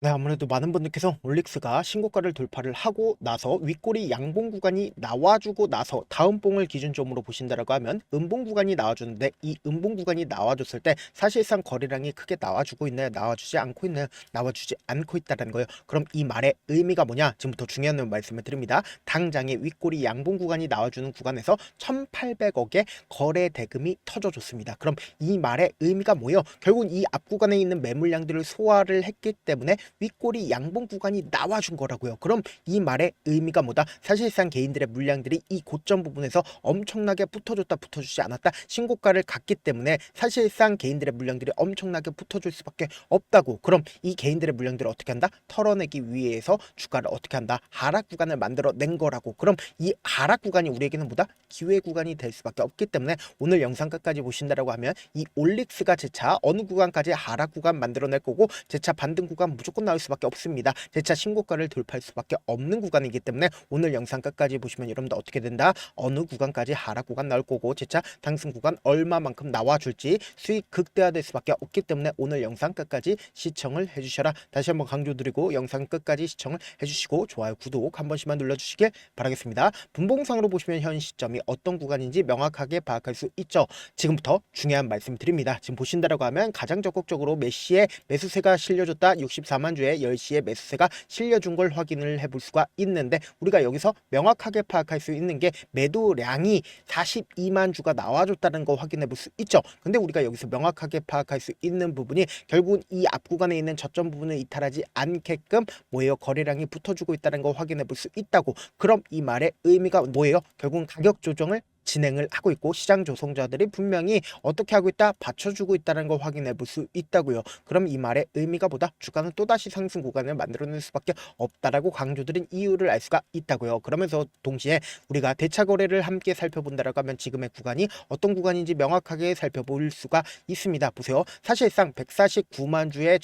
네, 아무래도 많은 분들께서 올릭스가 신고가를 돌파를 하고 나서 윗꼬리 양봉 구간이 나와주고 나서 다음 봉을 기준점으로 보신다라고 하면 음봉 구간이 나와주는데, 이 음봉 구간이 나와줬을 때 사실상 거래량이 크게 나와주고 있나요? 나와주지 않고 있나요? 나와주지 않고 있다는 거예요. 그럼 이 말의 의미가 뭐냐? 지금부터 중요한 말씀을 드립니다. 당장에 윗꼬리 양봉 구간이 나와주는 구간에서 1,800억의 거래 대금이 터져줬습니다. 그럼 이 말의 의미가 뭐예요? 결국 이 앞 구간에 있는 매물량들을 소화를 했기 때문에 윗꼬리 양봉 구간이 나와준 거라고요. 그럼 이 말의 의미가 뭐다? 사실상 개인들의 물량들이 이 고점 부분에서 엄청나게 붙어줬다 붙어주지 않았다 신고가를 갔기 때문에 사실상 개인들의 물량들이 엄청나게 붙어줄 수밖에 없다고. 그럼 이 개인들의 물량들을 어떻게 한다? 털어내기 위해서 주가를 어떻게 한다? 하락 구간을 만들어낸 거라고. 그럼 이 하락 구간이 우리에게는 뭐다? 기회 구간이 될 수밖에 없기 때문에 오늘 영상 끝까지 보신다라고 하면 이 올릭스가 제차 어느 구간까지 하락 구간 만들어낼 거고, 제차 반등 구간 무조건 나올 수밖에 없습니다. 제차 신고가를 돌파할 수밖에 없는 구간이기 때문에 오늘 영상 끝까지 보시면 여러분들 어떻게 된다? 어느 구간까지 하락 구간 나올 거고, 제차 상승 구간 얼마만큼 나와줄지 수익 극대화될 수밖에 없기 때문에 오늘 영상 끝까지 시청을 해주셔라. 다시 한번 강조드리고 영상 끝까지 시청을 해주시고 좋아요, 구독 한 번씩만 눌러주시길 바라겠습니다. 분봉상으로 보시면 현 시점이 어떤 구간인지 명확하게 파악할 수 있죠. 지금부터 중요한 말씀 드립니다. 지금 보신다라고 하면 가장 적극적으로 몇 시에 매수세가 실려줬다, 64만 주에 10시에 매수세가 실려준 걸 확인을 해볼 수가 있는데, 우리가 여기서 명확하게 파악할 수 있는 게 매도량이 42만 주가 나와줬다는 거 확인해 볼 수 있죠. 근데 우리가 여기서 명확하게 파악할 수 있는 부분이 결국은 이 앞 구간에 있는 저점 부분을 이탈하지 않게끔 뭐예요? 거래량이 붙어주고 있다는 거 확인해 볼 수 있다고. 그럼 이 말의 의미가 뭐예요? 결국은 가격 조정을 진행을 하고 있고, 시장 조성자들이 분명히 어떻게 하고 있다? 받쳐주고 있다는 걸 확인해 볼 수 있다고요. 그럼 이 말의 의미가 보다 주가는 또다시 상승 구간을 만들어낼 수밖에 없다라고 강조드린 이유를 알 수가 있다고요. 그러면서 동시에 우리가 대차 거래를 함께 살펴본다라고 하면 지금의 구간이 어떤 구간인지 명확하게 살펴볼 수가 있습니다. 보세요. 사실상 149만 주의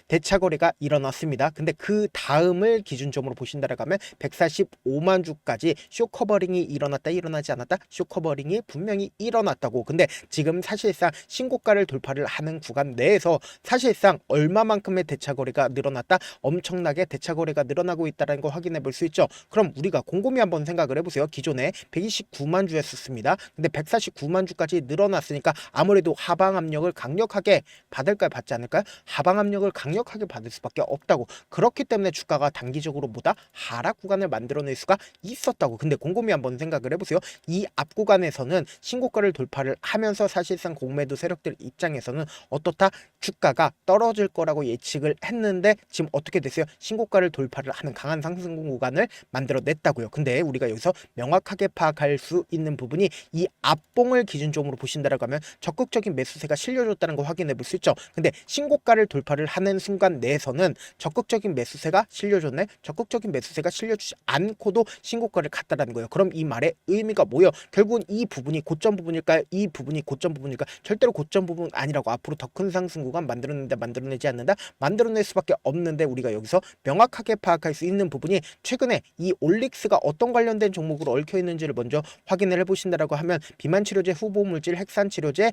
대차 거래가 일어났습니다. 근데 그 다음을 기준점으로 보신다라고 하면 145만 주까지 쇼 커버링이 일어나지 않았다? 쇼 커버링이 분명히 일어났다고. 근데 지금 사실상 신고가를 돌파를 하는 구간 내에서 사실상 얼마만큼의 대차 거래가 늘어났다? 엄청나게 대차 거래가 늘어나고 있다는 거 확인해 볼 수 있죠. 그럼 우리가 곰곰이 한번 생각을 해보세요. 기존에 129만 주였었습니다. 근데 149만 주까지 늘어났으니까 아무래도 하방 압력을 강력하게 받을까요? 받지 않을까요? 하방 압력을 강력하게 받을 수밖에 없다고. 그렇기 때문에 주가가 단기적으로 보다 하락 구간을 만들어낼 수가 있었다고. 근데 곰곰이 한번 생각을 해보세요. 이 앞 구간에서는 신고가를 돌파를 하면서 사실상 공매도 세력들 입장에서는 어떻다? 주가가 떨어질 거라고 예측을 했는데 지금 어떻게 됐어요? 신고가를 돌파를 하는 강한 상승 구간을 만들어냈다고요. 근데 우리가 여기서 명확하게 파악할 수 있는 부분이 이 앞봉을 기준점으로 보신다라고 하면 적극적인 매수세가 실려줬다는 거 확인해 볼 수 있죠. 근데 신고가를 돌파를 하는 순간 내에서는 적극적인 매수세가 실려줬네? 적극적인 매수세가 실려주지 않고도 신고가를 갔다라는 거예요. 그럼 이 말의 의미가 뭐예요? 결국은 이 부분이 고점 부분일까요? 이 부분이 고점 부분일까요? 절대로 고점 부분 아니라고. 앞으로 더 큰 상승 구간 만들어낸다, 만들어내지 않는다, 만들어낼 수밖에 없는데, 우리가 여기서 명확하게 파악할 수 있는 부분이 최근에 이 올릭스가 어떤 관련된 종목으로 얽혀 있는지를 먼저 확인을 해보신다라고 하면 비만 치료제, 후보 물질, 핵산 치료제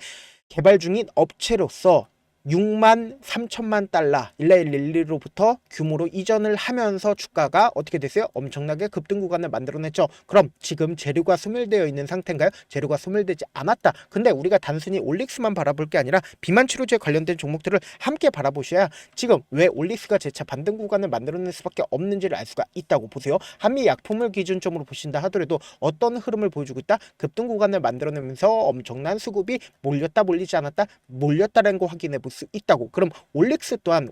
개발 중인 업체로서 6만 3천만 달러 1111로부터 규모로 이전을 하면서 주가가 어떻게 됐어요? 엄청나게 급등 구간을 만들어냈죠. 그럼 지금 재료가 소멸되어 있는 상태인가요? 재료가 소멸되지 않았다. 근데 우리가 단순히 올릭스만 바라볼 게 아니라 비만 치료제 관련된 종목들을 함께 바라보셔야 지금 왜 올릭스가 재차 반등 구간을 만들어낼 수밖에 없는지를 알 수가 있다고. 보세요. 한미 약품을 기준점으로 보신다 하더라도 어떤 흐름을 보여주고 있다? 급등 구간을 만들어내면서 엄청난 수급이 몰렸다, 몰리지 않았다, 몰렸다라는 거 확인해 볼 수 있다고. 그럼 올릭스 또한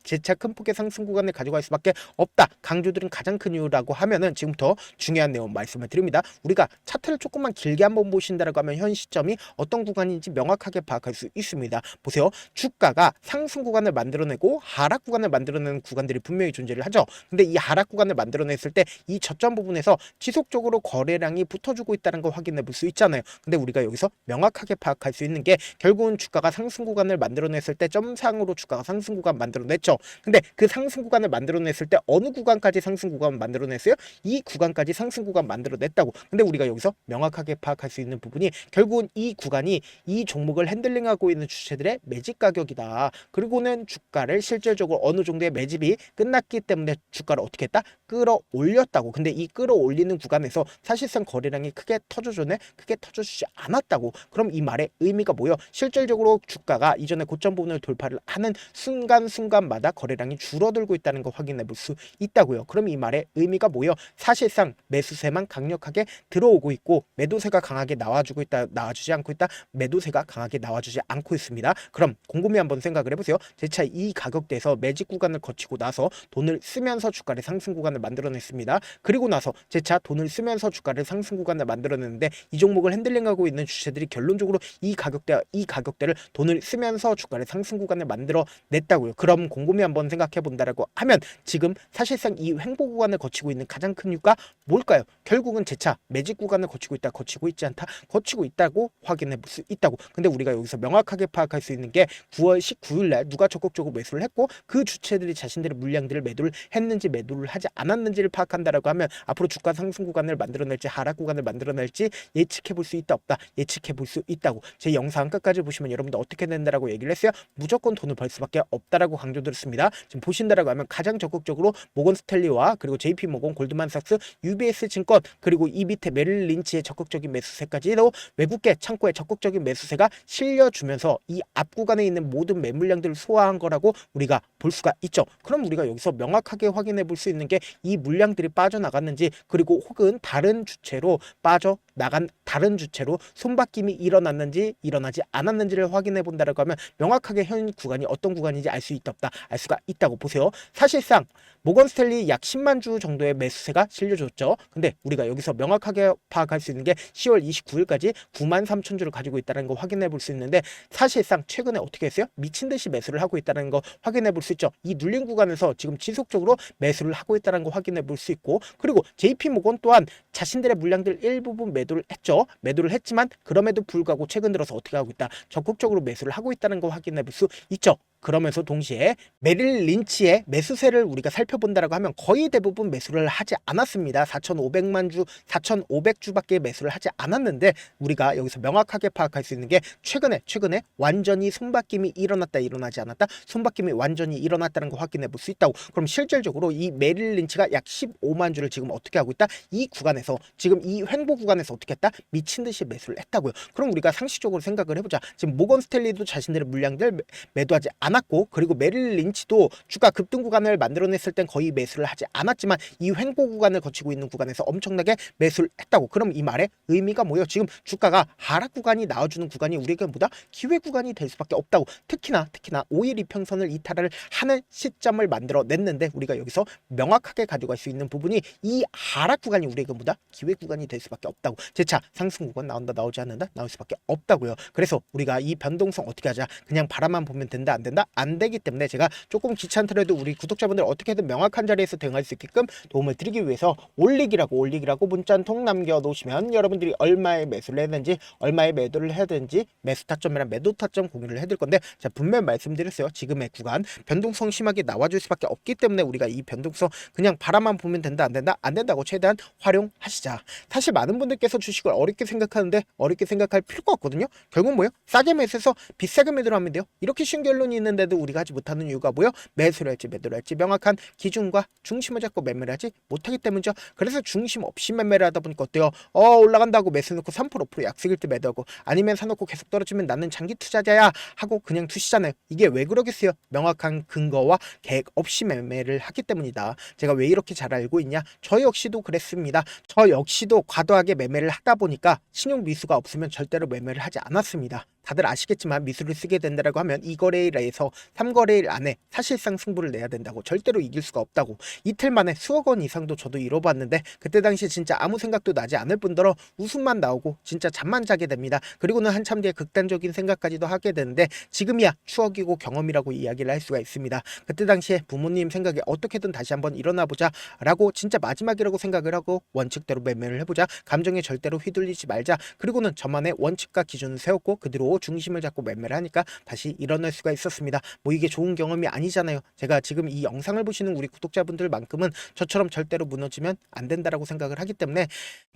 재차 큰 폭의 상승 구간을 가져갈 수밖에 없다. 강조들은 가장 큰 이유라고 하면은 지금부터 중요한 내용 말씀을 드립니다. 우리가 차트를 조금만 길게 한번 보신다라고 하면 현 시점이 어떤 구간인지 명확하게 파악할 수 있습니다. 보세요. 주가가 상승 구간을 만들어내고 하락 구간을 만들어내는 구간들이 분명히 존재를 하죠. 근데 이 하락 구간을 만들어냈을 때 이 저점 부분에서 지속적으로 거래량이 붙어주고 있다는 걸 확인해 볼 수 있잖아요. 근데 우리가 여기서 명확하게 파악할 수 있는 게 결국은 주가가 상승 구간을 만들어 만들어냈을 때 점상으로 주가가 상승 구간 만들어냈죠. 근데 그 상승 구간을 만들어냈을 때 어느 구간까지 상승 구간 만들어냈어요? 이 구간까지 상승 구간 만들어냈다고. 근데 우리가 여기서 명확하게 파악할 수 있는 부분이 결국은 이 구간이 이 종목을 핸들링하고 있는 주체들의 매집 가격이다. 그리고는 주가를 실질적으로 어느 정도의 매집이 끝났기 때문에 주가를 어떻게 했다? 끌어올렸다고. 근데 이 끌어올리는 구간에서 사실상 거래량이 크게 터져줬네? 크게 터져주지 않았다고. 그럼 이 말의 의미가 뭐예요? 실질적으로 주가가 이전에 고점 부분을 돌파를 하는 순간순간마다 거래량이 줄어들고 있다는 거 확인해 볼 수 있다고요. 그럼 이 말의 의미가 뭐예요? 사실상 매수세만 강력하게 들어오고 있고 매도세가 강하게 나와주고 있다, 나와주지 않고 있다, 매도세가 강하게 나와주지 않고 있습니다. 그럼 곰곰이 한번 생각을 해보세요. 재차 이 가격대에서 매집 구간을 거치고 나서 돈을 쓰면서 주가를 상승 구간을 만들어냈습니다. 그리고 나서 재차 돈을 쓰면서 주가를 상승 구간을 만들어냈는데 이 종목을 핸들링하고 있는 주체들이 결론적으로 이 가격대를 돈을 쓰면서 주가를 상승 구간을 만들어냈다고요. 그럼 곰곰이 한번 생각해 본다라고 하면 지금 사실상 이 횡보 구간을 거치고 있는 가장 큰 이유가 뭘까요? 결국은 재차 매집 구간을 거치고 있다, 거치고 있지 않다, 거치고 있다고 확인해 볼 수 있다고. 근데 우리가 여기서 명확하게 파악할 수 있는 게 9월 19일 날 누가 적극적으로 매수를 했고 그 주체들이 자신들의 물량들을 매도를 했는지 매도를 하지 않았는지를 파악한다라고 하면 앞으로 주가 상승 구간을 만들어낼지 하락 구간을 만들어낼지 예측해 볼 수 있다 없다, 예측해 볼 수 있다고. 제 영상 끝까지 보시면 여러분들 어떻게 된다라고 얘기를 했어요. 무조건 돈을 벌 수밖에 없다라고 강조드렸습니다. 지금 보신다라고 하면 가장 적극적으로 모건 스탠리와 그리고 JP 모건, 골드만삭스, UBS 증권 그리고 이 밑에 메릴 린치의 적극적인 매수세까지도 외국계 창고에 적극적인 매수세가 실려주면서 이 앞 구간에 있는 모든 매물량들을 소화한 거라고 우리가 볼 수가 있죠. 그럼 우리가 여기서 명확하게 확인해 볼 수 있는 게 이 물량들이 빠져나갔는지 그리고 혹은 다른 주체로 빠져나간 다른 주체로 손바뀜이 일어났는지 일어나지 않았는지를 확인해 본다라고 하면 명확하게 현 구간이 어떤 구간인지 알 수 있다 없다 알 수가 있다고 보세요. 사실상 모건 스탠리 약 10만 주 정도의 매수세가 실려줬죠. 근데 우리가 여기서 명확하게 파악할 수 있는 게 10월 29일까지 9만 3천 주를 가지고 있다는 거 확인해 볼 수 있는데 사실상 최근에 어떻게 했어요? 미친 듯이 매수를 하고 있다는 거 확인해 볼 수 있죠. 이 눌린 구간에서 지금 지속적으로 매수를 하고 있다는 거 확인해 볼 수 있고 그리고 JP 모건 또한 자신들의 물량들 일부분 매도를 했죠. 매도를 했지만 그럼에도 불구하고 최근 들어서 어떻게 하고 있다? 적극적으로 매수를 하고 있다는 거 확인해 볼 수 있죠. 그러면서 동시에 메릴 린치의 매수세를 우리가 살펴본다라고 하면 거의 대부분 매수를 하지 않았습니다. 4,500만 주, 4,500주밖에 매수를 하지 않았는데 우리가 여기서 명확하게 파악할 수 있는 게 최근에 완전히 손바뀜이 일어났다, 일어나지 않았다, 손바뀜이 완전히 일어났다는 거 확인해 볼 수 있다고. 그럼 실질적으로 이 메릴 린치가 약 15만 주를 지금 어떻게 하고 있다? 이 구간에서 지금 이 횡보 구간에서 어떻게 했다? 미친 듯이 매수를 했다고요. 그럼 우리가 상식적으로 생각을 해보자. 지금 모건 스탠리도 자신들의 물량들 매도하지 않았고 그리고 메릴 린치도 주가 급등 구간을 만들어냈을 땐 거의 매수를 하지 않았지만 이 횡보 구간을 거치고 있는 구간에서 엄청나게 매수를 했다고. 그럼 이 말의 의미가 뭐예요? 지금 주가가 하락 구간이 나와주는 구간이 우리에게 보다 기회 구간이 될 수밖에 없다고. 특히나 5일 이평선을 이탈을 하는 시점을 만들어냈는데 우리가 여기서 명확하게 가져갈 수 있는 부분이 이 하락 구간이 우리에게 보다 기회 구간이 될 수밖에 없다고. 재차 상승 구간 나온다, 나오지 않는다, 나올 수밖에 없다고요. 그래서 우리가 이 변동성 어떻게 하자? 그냥 바라만 보면 된다, 안 된다? 안 되기 때문에 제가 조금 귀찮더라도 우리 구독자분들 어떻게든 명확한 자리에서 대응할 수 있게끔 도움을 드리기 위해서 올리기라고 문자 한 통 남겨놓으시면 여러분들이 얼마에 매수를 했는지 얼마에 매도를 해야 되는지 매수 타점이랑 매도 타점 공유를 해드릴 건데 제가 분명히 말씀드렸어요. 지금의 구간 변동성 심하게 나와줄 수밖에 없기 때문에 우리가 이 변동성 그냥 바라만 보면 된다, 안 된다? 안 된다고 최대한 활용하시자. 사실 많은 분들께서 주식을 어렵게 생각하는데 어렵게 생각할 필요가 없거든요. 결국 뭐예요? 싸게 매수해서 비싸게 매도를 하면 돼요. 이렇게 쉬운 결론이 있는데도 우리가 하지 못하는 이유가 뭐예요? 매수를 할지 매도를 할지 명확한 기준과 중심을 잡고 매매를 하지 못하기 때문이죠. 그래서 중심 없이 매매를 하다 보니까 어때요? 올라간다고 매수 놓고 3% 5% 약속일 때 매도하고 아니면 사놓고 계속 떨어지면 나는 장기 투자자야 하고 그냥 투시잖아요. 이게 왜 그러겠어요? 명확한 근거와 계획 없이 매매를 하기 때문이다. 제가 왜 이렇게 잘 알고 있냐? 저 역시도 그랬습니다. 저 역시도 과도하게 매매를 하다 보니까 신용 미수가 없으면 절대로 매매를 하지 않았습니다. 다들 아시겠지만 미수를 쓰게 된다고 하면 2거래일에서 3거래일 안에 사실상 승부를 내야 된다고. 절대로 이길 수가 없다고. 이틀 만에 수억 원 이상도 저도 잃어봤는데 그때 당시 진짜 아무 생각도 나지 않을 뿐더러 웃음만 나오고 진짜 잠만 자게 됩니다. 그리고는 한참 뒤에 극단적인 생각까지도 하게 되는데 지금이야 추억이고 경험이라고 이야기를 할 수가 있습니다. 그때 당시에 부모님 생각에 어떻게든 다시 한번 일어나보자 라고 진짜 마지막이라고 생각을 하고 원칙대로 매매를 해보자. 감정에 절대로 휘둘리지 말자. 그리고는 저만의 원칙과 기준을 세웠고 그대로 하고 중심을 잡고 매매를 하니까 다시 일어날 수가 있었습니다. 뭐 이게 좋은 경험이 아니잖아요. 제가 지금 이 영상을 보시는 우리 구독자분들만큼은 저처럼 절대로 무너지면 안 된다라고 생각을 하기 때문에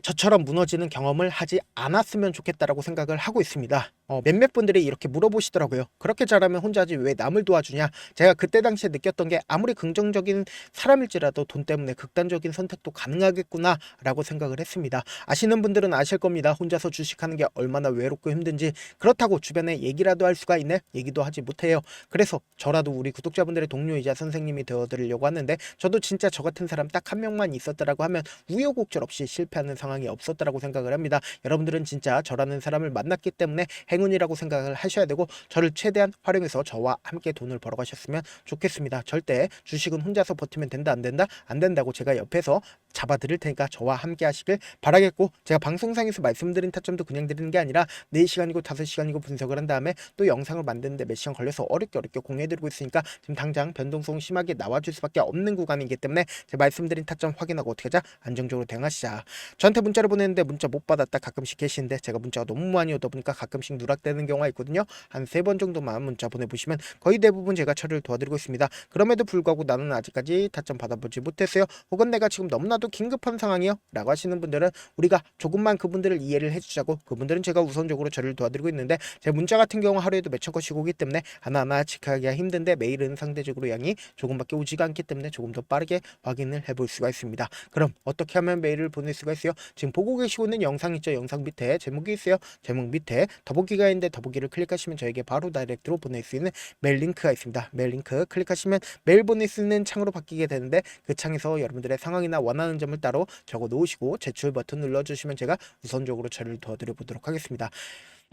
저처럼 무너지는 경험을 하지 않았으면 좋겠다라고 생각을 하고 있습니다. 몇몇 분들이 이렇게 물어보시더라고요. 그렇게 잘하면 혼자 하지 왜 남을 도와주냐. 제가 그때 당시에 느꼈던 게 아무리 긍정적인 사람일지라도 돈 때문에 극단적인 선택도 가능하겠구나 라고 생각을 했습니다. 아시는 분들은 아실 겁니다. 혼자서 주식하는 게 얼마나 외롭고 힘든지. 그렇다고 주변에 얘기라도 할 수가 있네? 얘기도 하지 못해요. 그래서 저라도 우리 구독자분들의 동료이자 선생님이 되어드리려고 하는데, 저도 진짜 저 같은 사람 딱 한 명만 있었더라고 하면 우여곡절 없이 실패하는 상황이 없었더라고 생각을 합니다. 여러분들은 진짜 저라는 사람을 만났기 때문에 행운이라고 생각을 하셔야 되고, 저를 최대한 활용해서 저와 함께 돈을 벌어가셨으면 좋겠습니다. 절대 주식은 혼자서 버티면 된다 안 된다? 안 된다고 제가 옆에서 잡아드릴 테니까 저와 함께 하시길 바라겠고, 제가 방송상에서 말씀드린 타점도 그냥 드리는 게 아니라 4시간이고 5시간이고 분석을 한 다음에 또 영상을 만드는데 몇 시간 걸려서 어렵게 공유해드리고 있으니까 지금 당장 변동성이 심하게 나와줄 수밖에 없는 구간이기 때문에 제가 말씀드린 타점 확인하고 어떻게 하자? 안정적으로 대응하시자. 저한테 문자를 보냈는데 문자 못 받았다 가끔씩 계시는데, 제가 문자가 너무 많이 오다 보니까 가끔씩 누락되는 경우가 있거든요. 한 3번 정도만 문자 보내보시면 거의 대부분 제가 처리를 도와드리고 있습니다. 그럼에도 불구하고 나는 아직까지 타점 받아보지 못했어요. 혹은 내가 지금 너무나도 긴급한 상황이요 라고 하시는 분들은 우리가 조금만 그분들을 이해를 해주자고, 그분들은 제가 우선적으로 처리를 도와드리고 있는데, 제 문자 같은 경우 하루에도 몇천 건씩 오기 때문에 하나하나 체크하기가 힘든데, 메일은 상대적으로 양이 조금밖에 오지가 않기 때문에 조금 더 빠르게 확인을 해볼 수가 있습니다. 그럼 어떻게 하면 메일을 보낼 수가 있어요? 지금 보고 계시고 있는 영상 있죠? 영상 밑에 제목이 있어요. 제목 밑에 더보기가 있는데 더보기를 클릭하시면 저에게 바로 다이렉트로 보낼 수 있는 메일 링크가 있습니다. 메일 링크 클릭하시면 메일 보낼 수 있는 창으로 바뀌게 되는데, 그 창에서 여러분들의 상황이나 원하는 점을 따로 적어 놓으시고 제출 버튼 눌러주시면 제가 우선적으로 처리를 도와드려 보도록 하겠습니다.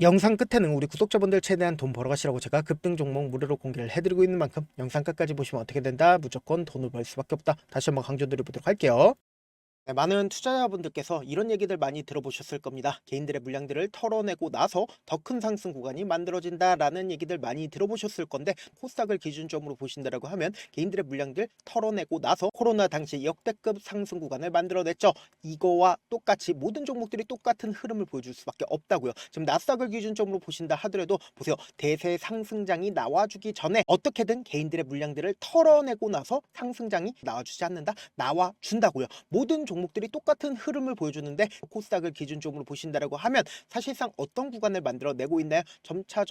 영상 끝에는 우리 구독자분들 최대한 돈 벌어가시라고 제가 급등 종목 무료로 공개를 해드리고 있는 만큼 영상 끝까지 보시면 어떻게 된다? 무조건 돈을 벌 수밖에 없다. 다시 한번 강조드려보도록 할게요. 네, 많은 투자자분들께서 이런 얘기들 많이 들어보셨을 겁니다. 개인들의 물량들을 털어내고 나서 더 큰 상승 구간이 만들어진다라는 얘기들 많이 들어보셨을 건데, 코스닥을 기준점으로 보신다라고 하면 개인들의 물량들 털어내고 나서 코로나 당시 역대급 상승 구간을 만들어냈죠. 이거와 똑같이 모든 종목들이 똑같은 흐름을 보여줄 수밖에 없다고요. 지금 나스닥을 기준점으로 보신다 하더라도 보세요. 대세 상승장이 나와주기 전에 어떻게든 개인들의 물량들을 털어내고 나서 상승장이 나와주지 않는다? 나와준다고요. 모든 종목들이 똑같은 흐름을 보여주는데, 코스닥을 기준점으로 보신다라고 하면 사실상 어떤 구간을 만들어내고 있나요? 점차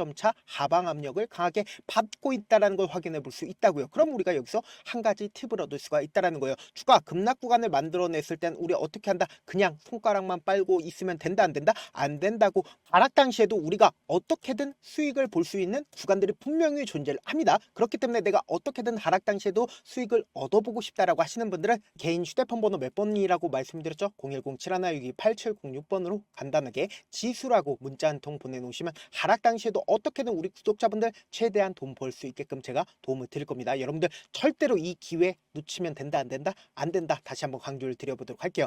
하방 압력을 강하게 받고 있다는 걸 확인해 볼 수 있다고요. 그럼 우리가 여기서 한 가지 팁을 얻을 수가 있다는 거예요. 주가 급락 구간을 만들어냈을 땐 우리 어떻게 한다? 그냥 손가락만 빨고 있으면 된다 안 된다? 안 된다고. 하락 당시에도 우리가 어떻게든 수익을 볼 수 있는 구간들이 분명히 존재를 합니다. 그렇기 때문에 내가 어떻게든 하락 당시에도 수익을 얻어보고 싶다라고 하시는 분들은 개인 휴대폰 번호 몇 번이라고 말씀드렸죠? 010-7162-8706번으로 간단하게 지수라고 문자 한 통 보내놓으시면 하락 당시에도 어떻게든 우리 구독자분들 최대한 돈 벌 수 있게끔 제가 도움을 드릴 겁니다. 여러분들 절대로 이 기회 놓치면 된다 안 된다? 안 된다. 다시 한번 강조를 드려보도록 할게요.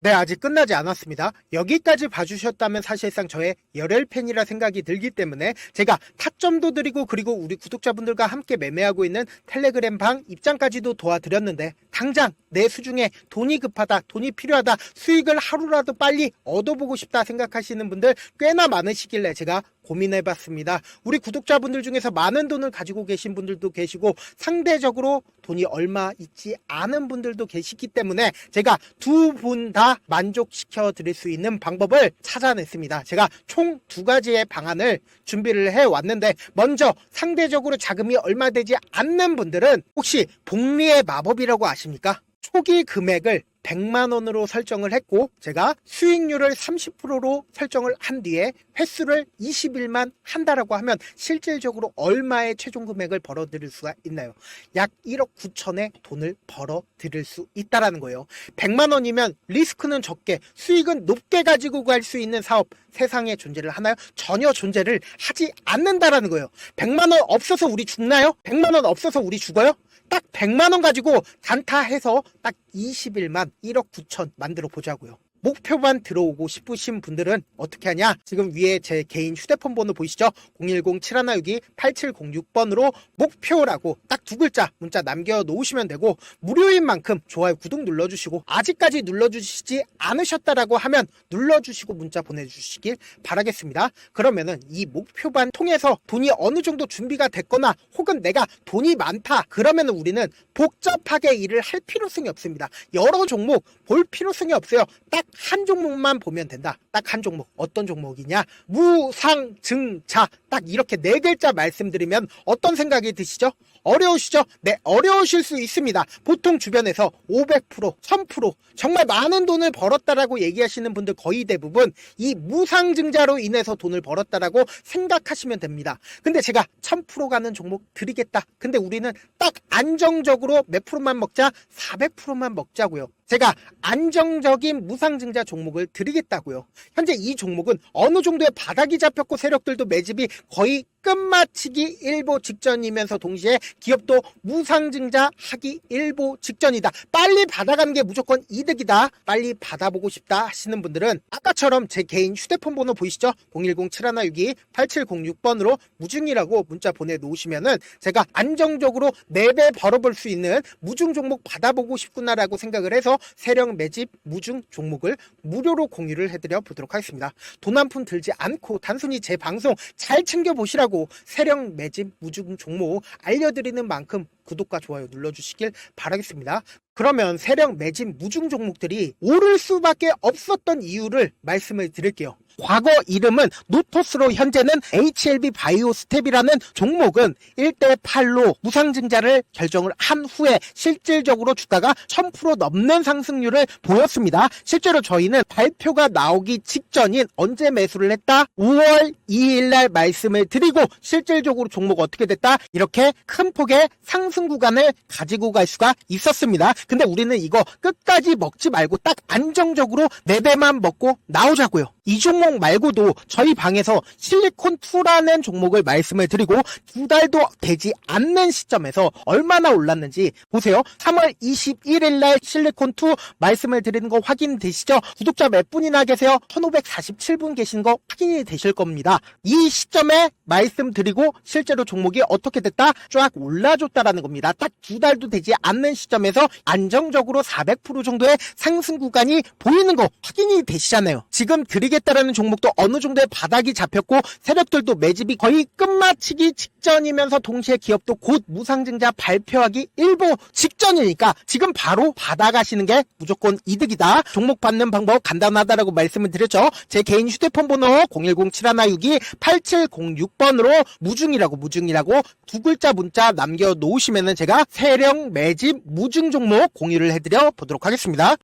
네, 아직 끝나지 않았습니다. 여기까지 봐주셨다면 사실상 저의 열혈팬이라 생각이 들기 때문에 제가 타점도 드리고, 그리고 우리 구독자분들과 함께 매매하고 있는 텔레그램 방 입장까지도 도와드렸는데, 당장 내 수중에 돈이 급하다, 돈이 필요하다, 수익을 하루라도 빨리 얻어보고 싶다 생각하시는 분들 꽤나 많으시길래 제가 고민해봤습니다. 우리 구독자분들 중에서 많은 돈을 가지고 계신 분들도 계시고, 상대적으로 돈이 얼마 있지 않은 분들도 계시기 때문에 제가 두 분 다 만족시켜 드릴 수 있는 방법을 찾아냈습니다. 제가 총 2가지의 방안을 준비를 해왔는데, 먼저 상대적으로 자금이 얼마 되지 않는 분들은 혹시 복리의 마법이라고 아십니까? 초기 금액을 100만원으로 설정을 했고, 제가 수익률을 30%로 설정을 한 뒤에 횟수를 20일만 한다라고 하면 실질적으로 얼마의 최종 금액을 벌어들일 수가 있나요? 약 1억 9천의 돈을 벌어들일 수 있다라는 거예요. 100만원이면 리스크는 적게 수익은 높게 가지고 갈 수 있는 사업, 세상에 존재를 하나요? 전혀 존재를 하지 않는다라는 거예요. 100만원 없어서 우리 죽나요? 100만원 없어서 우리 죽어요? 딱 100만원 가지고 단타해서 딱 20일만 1억 9천 만들어 보자고요. 목표만 들어오고 싶으신 분들은 어떻게 하냐? 지금 위에 제 개인 휴대폰 번호 보이시죠? 010-7162-8706번으로 목표라고 딱 두 글자 문자 남겨놓으시면 되고, 무료인 만큼 좋아요, 구독 눌러주시고, 아직까지 눌러주시지 않으셨다라고 하면 눌러주시고 문자 보내주시길 바라겠습니다. 그러면은 이 목표반 통해서 돈이 어느 정도 준비가 됐거나 혹은 내가 돈이 많다 그러면은 우리는 복잡하게 일을 할 필요성이 없습니다. 여러 종목 볼 필요성이 없어요. 딱 한 종목만 보면 된다. 딱 한 종목. 어떤 종목이냐? 무상증자. 딱 이렇게 네 글자 말씀드리면 어떤 생각이 드시죠? 어려우시죠? 네, 어려우실 수 있습니다. 보통 주변에서 500%, 1000% 정말 많은 돈을 벌었다라고 얘기하시는 분들 거의 대부분 이 무상증자로 인해서 돈을 벌었다라고 생각하시면 됩니다. 근데 제가 1000% 가는 종목 드리겠다. 근데 우리는 딱 안정적으로 몇 프로만 먹자? 400%만 먹자고요. 제가 안정적인 무상증자 종목을 드리겠다고요. 현재 이 종목은 어느 정도의 바닥이 잡혔고 세력들도 매집이 거의 끝마치기 일보 직전이면서 동시에 기업도 무상증자 하기 일보 직전이다. 빨리 받아가는 게 무조건 이득이다. 빨리 받아보고 싶다 하시는 분들은 아까처럼 제 개인 휴대폰 번호 보이시죠? 010-7162-8706번으로 무중이라고 문자 보내놓으시면은 제가 안정적으로 4배 벌어볼 수 있는 무중 종목 받아보고 싶구나라고 생각을 해서 세력 매집 무중 종목을 무료로 공유를 해드려 보도록 하겠습니다. 돈 한 푼 들지 않고 단순히 제 방송 잘 챙겨보시라고 세력 매집 무중 종목 알려드리는 만큼 구독과 좋아요 눌러주시길 바라겠습니다. 그러면 세력 매집 무중 종목들이 오를 수밖에 없었던 이유를 말씀을 드릴게요. 과거 이름은 노토스로 현재는 HLB 바이오스텝이라는 종목은 1대8로 무상증자를 결정을 한 후에 실질적으로 주가가 1000% 넘는 상승률을 보였습니다. 실제로 저희는 발표가 나오기 직전인 언제 매수를 했다? 5월 2일 날 말씀을 드리고 실질적으로 종목 어떻게 됐다? 이렇게 큰 폭의 상승 구간을 가지고 갈 수가 있었습니다. 근데 우리는 이거 끝까지 먹지 말고 딱 안정적으로 4배만 먹고 나오자고요. 이 종목 말고도 저희 방에서 실리콘2라는 종목을 말씀을 드리고 2달도 되지 않는 시점에서 얼마나 올랐는지 보세요. 3월 21일 날 실리콘2 말씀을 드리는 거 확인되시죠? 구독자 몇 분이나 계세요? 1547분 계신 거 확인이 되실 겁니다. 이 시점에 말씀드리고 실제로 종목이 어떻게 됐다? 쫙 올라줬다라는 겁니다. 딱 2달도 되지 않는 시점에서 안정적으로 400% 정도의 상승 구간이 보이는 거 확인이 되시잖아요. 지금 드리겠다라는 종목도 어느 정도의 바닥이 잡혔고 세력들도 매집이 거의 끝마치기 직전이면서 동시에 기업도 곧 무상증자 발표하기 일보 직전이니까 지금 바로 받아가시는 게 무조건 이득이다. 종목 받는 방법 간단하다라고 말씀을 드렸죠. 제 개인 휴대폰 번호 010-7162-8706번으로 무중이라고 두 글자 문자 남겨놓으시면은 제가 세력 매집 무중 종목 공유를 해드려 보도록 하겠습니다.